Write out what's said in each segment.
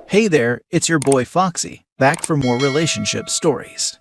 Hey there, it's your boy Foxy, back for more relationship stories.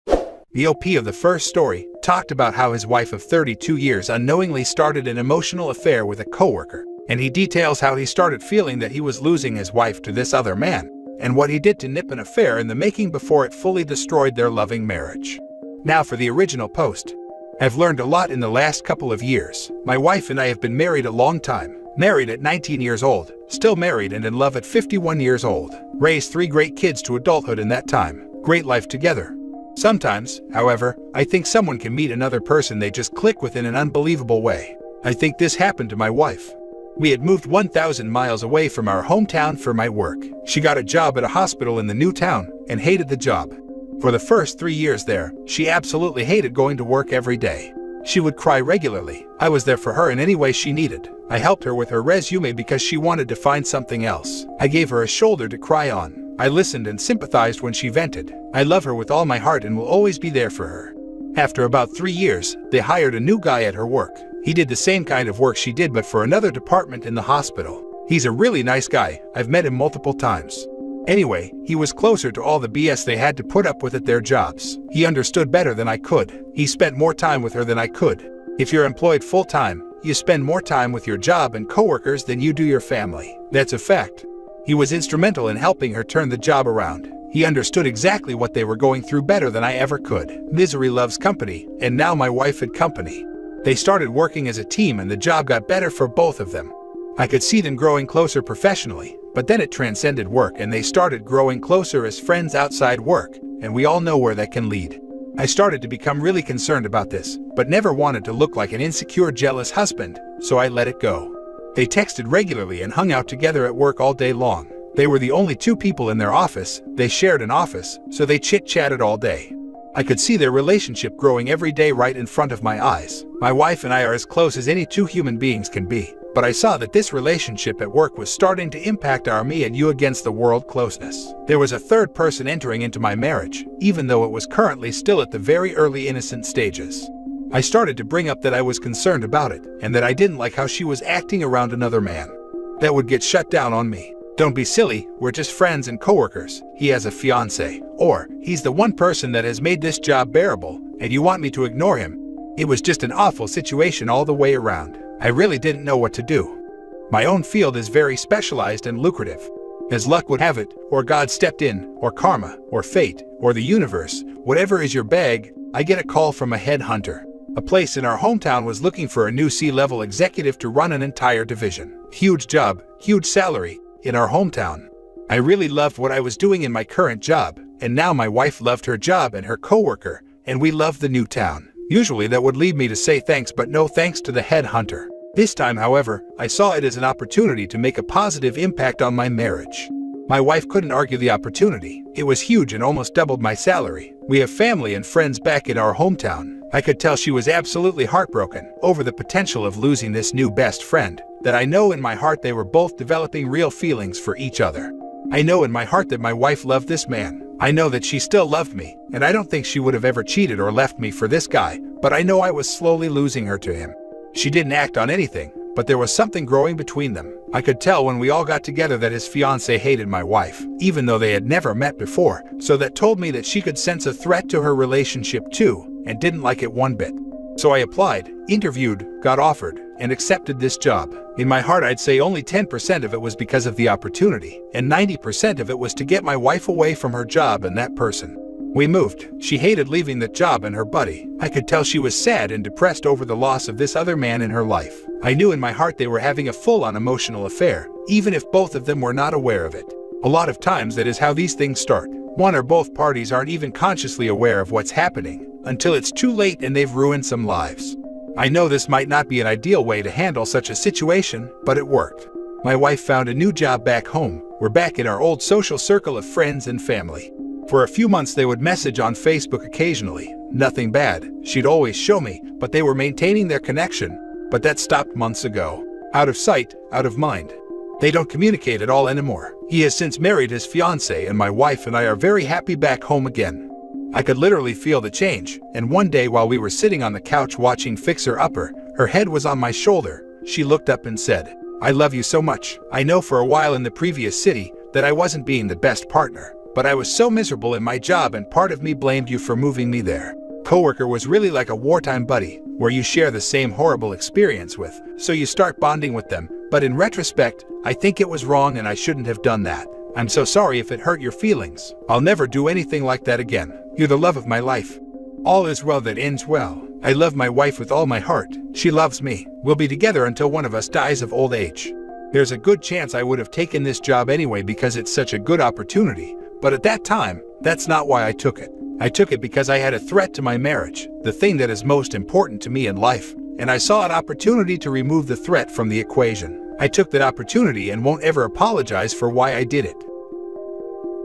The OP of the first story talked about how his wife of 32 years unknowingly started an emotional affair with a coworker, and he details how he started feeling that he was losing his wife to this other man, and what he did to nip an affair in the making before it fully destroyed their loving marriage. Now for the original post. I've learned a lot in the last couple of years. My wife and I have been married a long time. Married at 19 years old, still married and in love at 51 years old. Raised 3 great kids to adulthood in that time. Great life together. Sometimes, however, I think someone can meet another person they just click with in an unbelievable way. I think this happened to my wife. We had moved 1,000 miles away from our hometown for my work. She got a job at a hospital in the new town and hated the job. For the first 3 years there, she absolutely hated going to work every day. She would cry regularly. I was there for her in any way she needed. I helped her with her resume because she wanted to find something else. I gave her a shoulder to cry on. I listened and sympathized when she vented. I love her with all my heart and will always be there for her. After about 3 years, they hired a new guy at her work. He did the same kind of work she did but for another department in the hospital. He's a really nice guy. I've met him multiple times. Anyway, he was closer to all the BS they had to put up with at their jobs. He understood better than I could. He spent more time with her than I could. If you're employed full-time, you spend more time with your job and coworkers than you do your family. That's a fact. He was instrumental in helping her turn the job around. He understood exactly what they were going through better than I ever could. Misery loves company, and now my wife had company. They started working as a team and the job got better for both of them. I could see them growing closer professionally, but then it transcended work and they started growing closer as friends outside work, and we all know where that can lead. I started to become really concerned about this, but never wanted to look like an insecure, jealous husband, so I let it go. They texted regularly and hung out together at work all day long. They were the only 2 people in their office. They shared an office, so they chit-chatted all day. I could see their relationship growing every day right in front of my eyes. My wife and I are as close as any 2 human beings can be. But I saw that this relationship at work was starting to impact our me and you against the world closeness. There was a third person entering into my marriage, even though it was currently still at the very early innocent stages. I started to bring up that I was concerned about it, and that I didn't like how she was acting around another man. That would get shut down on me. Don't be silly, we're just friends and coworkers. He has a fiance, or he's the one person that has made this job bearable, and you want me to ignore him. It was just an awful situation all the way around. I really didn't know what to do. My own field is very specialized and lucrative. As luck would have it, or God stepped in, or karma, or fate, or the universe, whatever is your bag, I get a call from a headhunter. A place in our hometown was looking for a new C-level executive to run an entire division. Huge job, huge salary, in our hometown. I really loved what I was doing in my current job, and now my wife loved her job and her coworker, and we loved the new town. Usually that would lead me to say thanks, but no thanks to the headhunter. This time, however, I saw it as an opportunity to make a positive impact on my marriage. My wife couldn't argue the opportunity. It was huge and almost doubled my salary. We have family and friends back in our hometown. I could tell she was absolutely heartbroken over the potential of losing this new best friend, that I know in my heart they were both developing real feelings for each other. I know in my heart that my wife loved this man. I know that she still loved me, and I don't think she would have ever cheated or left me for this guy, but I know I was slowly losing her to him. She didn't act on anything, but there was something growing between them. I could tell when we all got together that his fiancé hated my wife, even though they had never met before, so that told me that she could sense a threat to her relationship too, and didn't like it one bit. So I applied, interviewed, got offered, and accepted this job. In my heart, I'd say only 10% of it was because of the opportunity, and 90% of it was to get my wife away from her job and that person. We moved. She hated leaving that job and her buddy. I could tell she was sad and depressed over the loss of this other man in her life. I knew in my heart they were having a full-on emotional affair, even if both of them were not aware of it. A lot of times that is how these things start. One or both parties aren't even consciously aware of what's happening, until it's too late and they've ruined some lives. I know this might not be an ideal way to handle such a situation, but it worked. My wife found a new job back home. We're back in our old social circle of friends and family. For a few months they would message on Facebook occasionally. Nothing bad, she'd always show me, but they were maintaining their connection. But that stopped months ago. Out of sight, out of mind. They don't communicate at all anymore. He has since married his fiancée and my wife and I are very happy back home again. I could literally feel the change, and one day while we were sitting on the couch watching Fixer Upper, her head was on my shoulder. She looked up and said, "I love you so much. I know for a while in the previous city, that I wasn't being the best partner, but I was so miserable in my job and part of me blamed you for moving me there. Coworker was really like a wartime buddy, where you share the same horrible experience with, so you start bonding with them, but in retrospect, I think it was wrong and I shouldn't have done that. I'm so sorry if it hurt your feelings. I'll never do anything like that again. You're the love of my life. All is well that ends well. I love my wife with all my heart. She loves me. We'll be together until one of us dies of old age. There's a good chance I would have taken this job anyway because it's such a good opportunity, but at that time, that's not why I took it. I took it because I had a threat to my marriage, the thing that is most important to me in life, and I saw an opportunity to remove the threat from the equation. I took that opportunity and won't ever apologize for why I did it.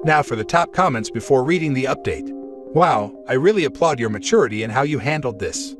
Now for the top comments before reading the update. Wow, I really applaud your maturity and how you handled this.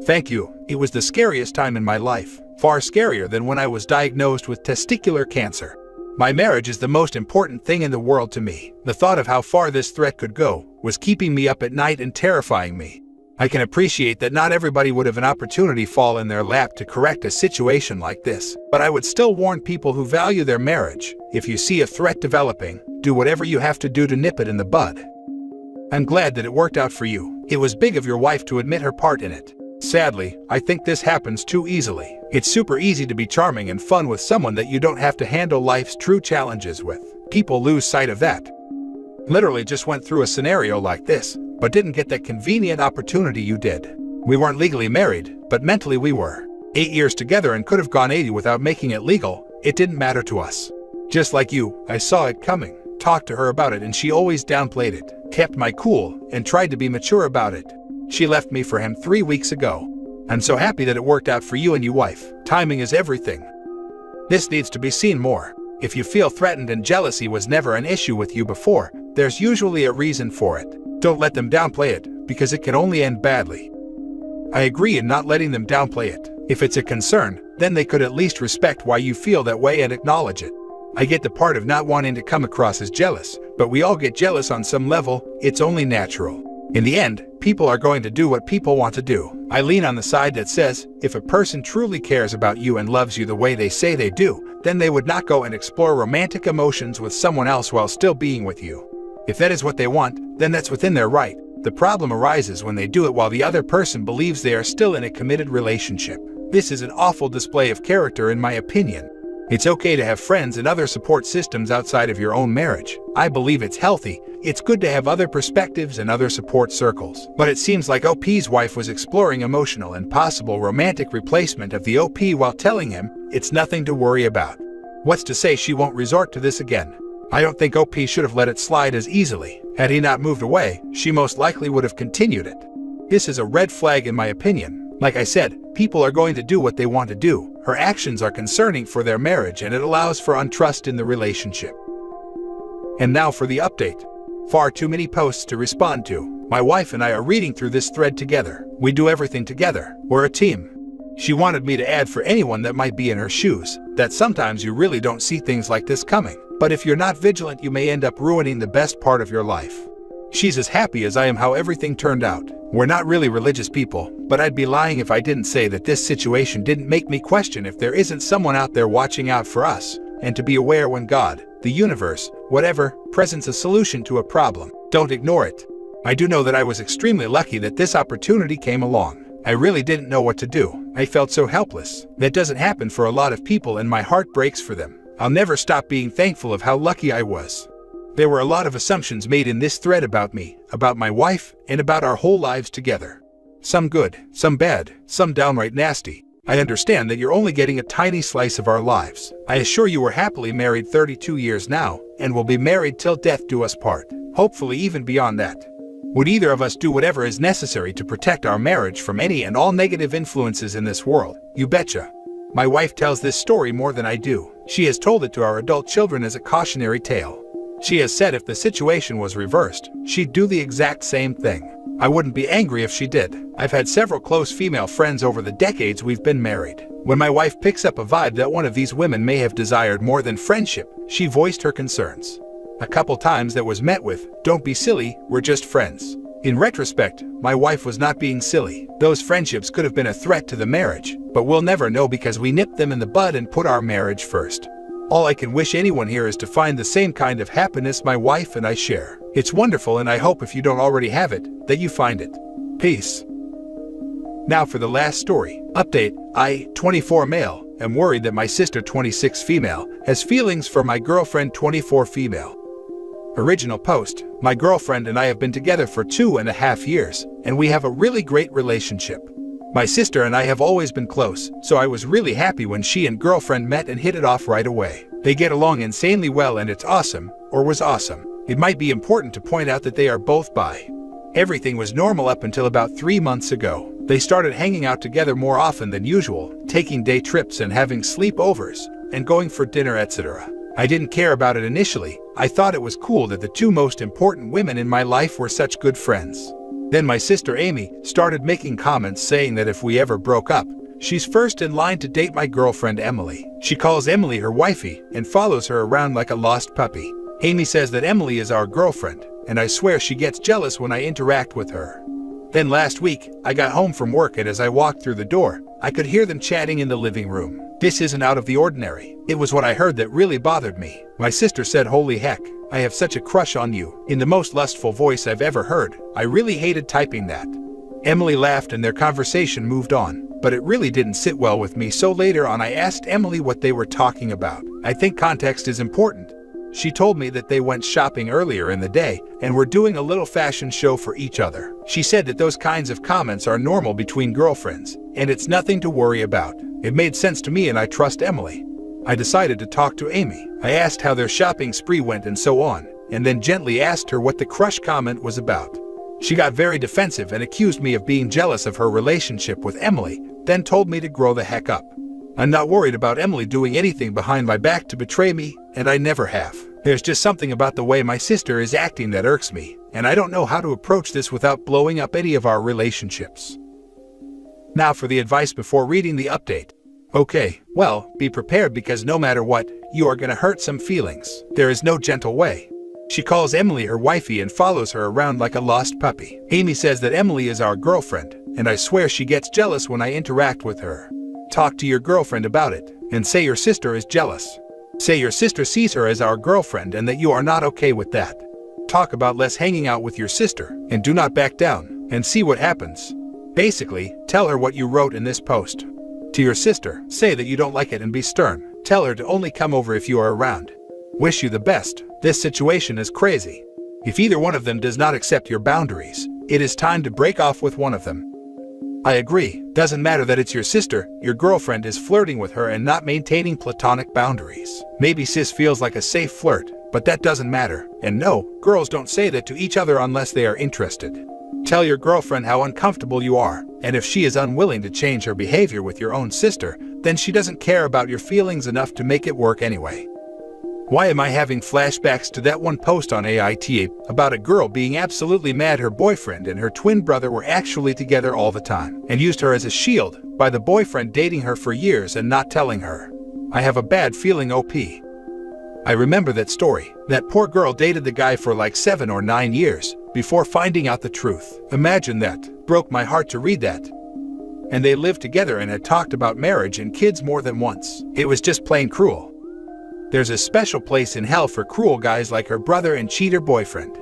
Thank you. It was the scariest time in my life, far scarier than when I was diagnosed with testicular cancer. My marriage is the most important thing in the world to me. The thought of how far this threat could go was keeping me up at night and terrifying me. I can appreciate that not everybody would have an opportunity fall in their lap to correct a situation like this, but I would still warn people who value their marriage, if you see a threat developing, do whatever you have to do to nip it in the bud. I'm glad that it worked out for you. It was big of your wife to admit her part in it. Sadly, I think this happens too easily. It's super easy to be charming and fun with someone that you don't have to handle life's true challenges with. People lose sight of that. Literally just went through a scenario like this, but didn't get that convenient opportunity you did. We weren't legally married, but mentally we were. 8 years together and could have gone 80 without making it legal. It didn't matter to us. Just like you, I saw it coming, talked to her about it, and she always downplayed it, kept my cool, and tried to be mature about it. She left me for him 3 weeks ago. I'm so happy that it worked out for you and your wife. Timing is everything. This needs to be seen more. If you feel threatened and jealousy was never an issue with you before, there's usually a reason for it. Don't let them downplay it, because it can only end badly. I agree in not letting them downplay it. If it's a concern, then they could at least respect why you feel that way and acknowledge it. I get the part of not wanting to come across as jealous, but we all get jealous on some level. It's only natural. In the end, people are going to do what people want to do. I lean on the side that says, if a person truly cares about you and loves you the way they say they do, then they would not go and explore romantic emotions with someone else while still being with you. If that is what they want, then that's within their right. The problem arises when they do it while the other person believes they are still in a committed relationship. This is an awful display of character in my opinion. It's okay to have friends and other support systems outside of your own marriage. I believe it's healthy. It's good to have other perspectives and other support circles. But it seems like OP's wife was exploring emotional and possible romantic replacement of the OP while telling him it's nothing to worry about. What's to say she won't resort to this again? I don't think OP should have let it slide as easily. Had he not moved away, she most likely would have continued it. This is a red flag in my opinion. Like I said, people are going to do what they want to do. Her actions are concerning for their marriage and it allows for untrust in the relationship. And now for the update. Far too many posts to respond to. My wife and I are reading through this thread together. We do everything together. We're a team. She wanted me to add for anyone that might be in her shoes, that sometimes you really don't see things like this coming. But if you're not vigilant, you may end up ruining the best part of your life. She's as happy as I am how everything turned out. We're not really religious people, but I'd be lying if I didn't say that this situation didn't make me question if there isn't someone out there watching out for us, and to be aware when God, the universe, whatever, presents a solution to a problem. Don't ignore it. I do know that I was extremely lucky that this opportunity came along. I really didn't know what to do. I felt so helpless. That doesn't happen for a lot of people and my heart breaks for them. I'll never stop being thankful of how lucky I was. There were a lot of assumptions made in this thread about me, about my wife, and about our whole lives together. Some good, some bad, some downright nasty. I understand that you're only getting a tiny slice of our lives. I assure you we're happily married 32 years now, and will be married till death do us part, hopefully even beyond that. Would either of us do whatever is necessary to protect our marriage from any and all negative influences in this world? You betcha. My wife tells this story more than I do. She has told it to our adult children as a cautionary tale. She has said if the situation was reversed, she'd do the exact same thing. I wouldn't be angry if she did. I've had several close female friends over the decades we've been married. When my wife picks up a vibe that one of these women may have desired more than friendship, she voiced her concerns. A couple times that was met with, "Don't be silly, we're just friends." In retrospect, my wife was not being silly. Those friendships could have been a threat to the marriage, but we'll never know because we nipped them in the bud and put our marriage first. All I can wish anyone here is to find the same kind of happiness my wife and I share. It's wonderful, and I hope if you don't already have it, that you find it. Peace. Now for the last story. Update: I, 24 male, am worried that my sister, 26 female, has feelings for my girlfriend, 24 female. Original post: my girlfriend and I have been together for 2.5 years, and we have a really great relationship. My sister and I have always been close, so I was really happy when she and girlfriend met and hit it off right away. They get along insanely well, and it's awesome, or was awesome. It might be important to point out that they are both bi. Everything was normal up until about 3 months ago. They started hanging out together more often than usual, taking day trips and having sleepovers, and going for dinner, etc. I didn't care about it initially. I thought it was cool that the two most important women in my life were such good friends. Then my sister Amy started making comments saying that if we ever broke up, she's first in line to date my girlfriend Emily. She calls Emily her wifey and follows her around like a lost puppy. Amy says that Emily is our girlfriend, and I swear she gets jealous when I interact with her. Then last week, I got home from work, and as I walked through the door, I could hear them chatting in the living room. This isn't out of the ordinary. It was what I heard that really bothered me. My sister said, "Holy heck, I have such a crush on you," in the most lustful voice I've ever heard. I really hated typing that. Emily laughed and their conversation moved on, but it really didn't sit well with me, so later on I asked Emily what they were talking about. I think context is important. She told me that they went shopping earlier in the day and were doing a little fashion show for each other. She said that those kinds of comments are normal between girlfriends, and it's nothing to worry about. It made sense to me, and I trust Emily. I decided to talk to Amy. I asked how their shopping spree went and so on, and then gently asked her what the crush comment was about. She got very defensive and accused me of being jealous of her relationship with Emily, then told me to grow the heck up. I'm not worried about Emily doing anything behind my back to betray me, and I never have. There's just something about the way my sister is acting that irks me, and I don't know how to approach this without blowing up any of our relationships. Now for the advice before reading the update. Okay, well, be prepared, because no matter what, you are gonna hurt some feelings. There is no gentle way. She calls Emily her wifey and follows her around like a lost puppy. Amy says that Emily is our girlfriend, and I swear she gets jealous when I interact with her. Talk to your girlfriend about it, and say your sister is jealous. Say your sister sees her as our girlfriend and that you are not okay with that. Talk about less hanging out with your sister, and do not back down, and see what happens. Basically, tell her what you wrote in this post. To your sister, say that you don't like it and be stern. Tell her to only come over if you are around. Wish you the best. This situation is crazy. If either one of them does not accept your boundaries, it is time to break off with one of them. I agree. Doesn't matter that it's your sister, your girlfriend is flirting with her and not maintaining platonic boundaries. Maybe sis feels like a safe flirt, but that doesn't matter. And no, girls don't say that to each other unless they are interested. Tell your girlfriend how uncomfortable you are, and if she is unwilling to change her behavior with your own sister, then she doesn't care about your feelings enough to make it work anyway. Why am I having flashbacks to that one post on AITA about a girl being absolutely mad her boyfriend and her twin brother were actually together all the time, and used her as a shield by the boyfriend dating her for years and not telling her? I have a bad feeling, OP. I remember that story. That poor girl dated the guy for like 7 or 9 years before finding out the truth. Imagine that. Broke my heart to read that. And they lived together and had talked about marriage and kids more than once. It was just plain cruel. There's a special place in hell for cruel guys like her brother and cheater boyfriend.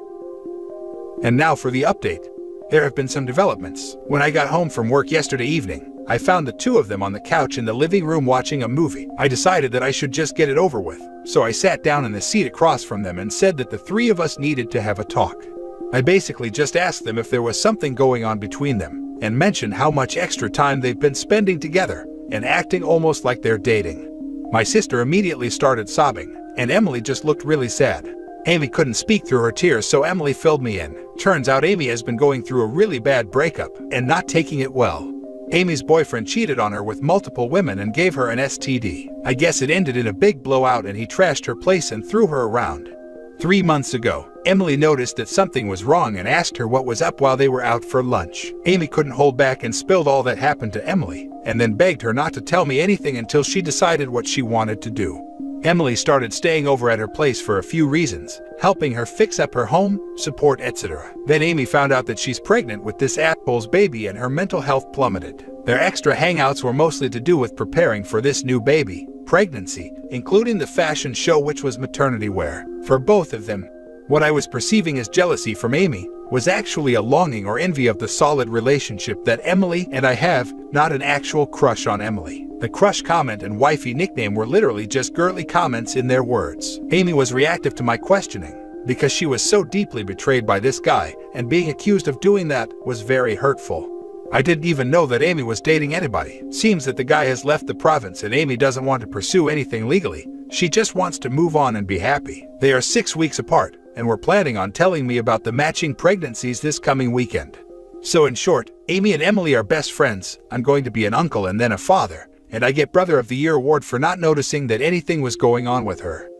And now for the update. There have been some developments. When I got home from work yesterday evening, I found the two of them on the couch in the living room watching a movie. I decided that I should just get it over with, so I sat down in the seat across from them and said that the three of us needed to have a talk. I basically just asked them if there was something going on between them, and mentioned how much extra time they've been spending together, and acting almost like they're dating. My sister immediately started sobbing, and Emily just looked really sad. Amy couldn't speak through her tears, so Emily filled me in. Turns out Amy has been going through a really bad breakup and not taking it well. Amy's boyfriend cheated on her with multiple women and gave her an STD. I guess it ended in a big blowout and he trashed her place and threw her around. 3 months ago, Emily noticed that something was wrong and asked her what was up while they were out for lunch. Amy couldn't hold back and spilled all that happened to Emily, and then begged her not to tell me anything until she decided what she wanted to do. Emily started staying over at her place for a few reasons, helping her fix up her home, support, etc. Then Amy found out that she's pregnant with this asshole's baby and her mental health plummeted. Their extra hangouts were mostly to do with preparing for this new baby, pregnancy, including the fashion show which was maternity wear, for both of them. What I was perceiving as jealousy from Amy was actually a longing or envy of the solid relationship that Emily and I have, not an actual crush on Emily. The crush comment and wifey nickname were literally just girly comments in their words. Amy was reactive to my questioning because she was so deeply betrayed by this guy, and being accused of doing that was very hurtful. I didn't even know that Amy was dating anybody. Seems that the guy has left the province and Amy doesn't want to pursue anything legally. She just wants to move on and be happy. They are 6 weeks apart, and we're planning on telling me about the matching pregnancies this coming weekend. So in short, Amy and Emily are best friends. I'm going to be an uncle and then a father, and I get Brother of the Year award for not noticing that anything was going on with her.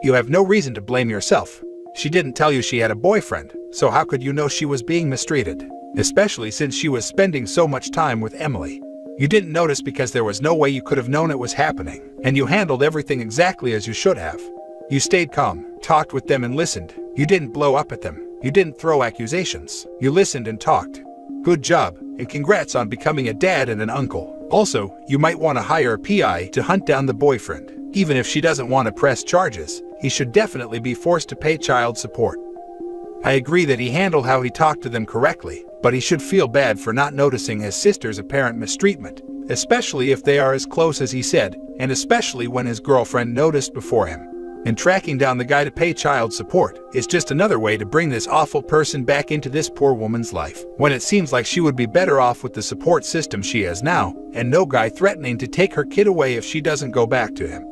You have no reason to blame yourself. She didn't tell you she had a boyfriend, so how could you know she was being mistreated? Especially since she was spending so much time with Emily. You didn't notice because there was no way you could have known it was happening, and you handled everything exactly as you should have. You stayed calm, talked with them and listened. You didn't blow up at them. You didn't throw accusations. You listened and talked. Good job, and congrats on becoming a dad and an uncle. Also, you might want to hire a PI to hunt down the boyfriend. Even if she doesn't want to press charges, he should definitely be forced to pay child support. I agree that he handled how he talked to them correctly, but he should feel bad for not noticing his sister's apparent mistreatment, especially if they are as close as he said, and especially when his girlfriend noticed before him. And tracking down the guy to pay child support is just another way to bring this awful person back into this poor woman's life, when it seems like she would be better off with the support system she has now, and no guy threatening to take her kid away if she doesn't go back to him.